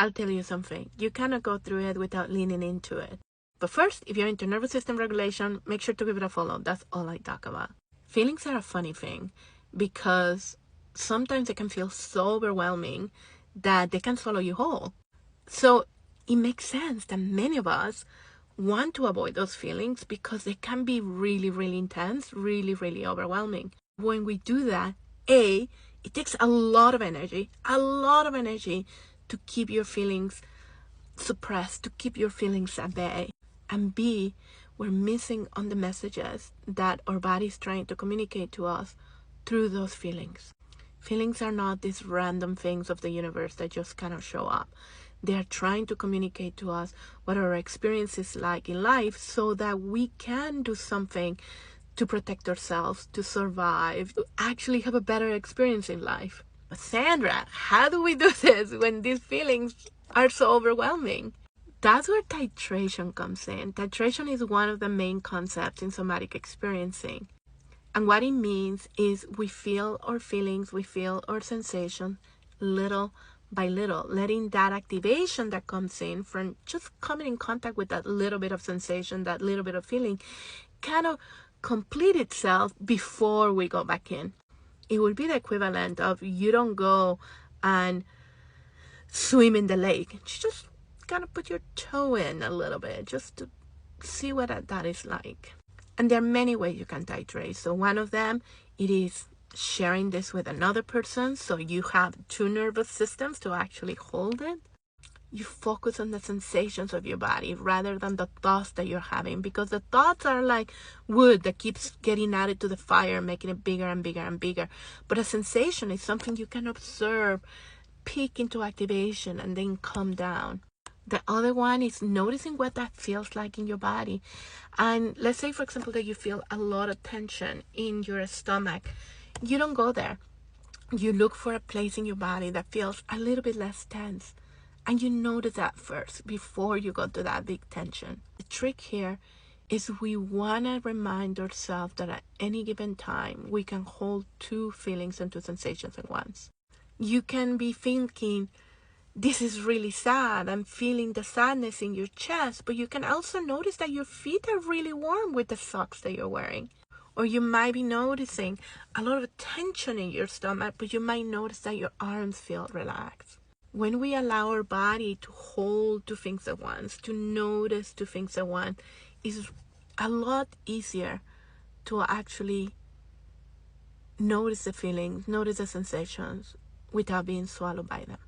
I'll tell you something. You cannot go through it without leaning into it. But first, if you're into nervous system regulation, make sure to give it a follow. That's all I talk about. Feelings are a funny thing because sometimes they can feel so overwhelming that they can swallow you whole. So it makes sense that many of us want to avoid those feelings because they can be really, really intense, really, really overwhelming. When we do that, it takes a lot of energy to keep your feelings suppressed, to keep your feelings at bay. And B, we're missing on the messages that our body is trying to communicate to us through those feelings. Feelings are not these random things of the universe that just kind of show up. They are trying to communicate to us what our experience is like in life so that we can do something to protect ourselves, to survive, to actually have a better experience in life. But Sandra, how do we do this when these feelings are so overwhelming? That's where titration comes in. Titration is one of the main concepts in somatic experiencing. And what it means is we feel our feelings, we feel our sensation little by little, letting that activation that comes in from just coming in contact with that little bit of sensation, that little bit of feeling, kind of complete itself before we go back in. It would be the equivalent of you don't go and swim in the lake. You just kind of put your toe in a little bit just to see what that is like. And there are many ways you can titrate. So one of them, it is sharing this with another person. So you have two nervous systems to actually hold it. You focus on the sensations of your body rather than the thoughts that you're having, because the thoughts are like wood that keeps getting added to the fire, making it bigger and bigger and bigger. But a sensation is something you can observe, peak into activation, and then come down. The other one is noticing what that feels like in your body. And let's say, for example, that you feel a lot of tension in your stomach. You don't go there. You look for a place in your body that feels a little bit less tense. And you notice that first before you go to that big tension. The trick here is we want to remind ourselves that at any given time, we can hold two feelings and two sensations at once. You can be thinking, this is really sad. I'm feeling the sadness in your chest, but you can also notice that your feet are really warm with the socks that you're wearing. Or you might be noticing a lot of tension in your stomach, but you might notice that your arms feel relaxed. When we allow our body to hold two things at once, to notice two things at once, it's a lot easier to actually notice the feelings, notice the sensations without being swallowed by them.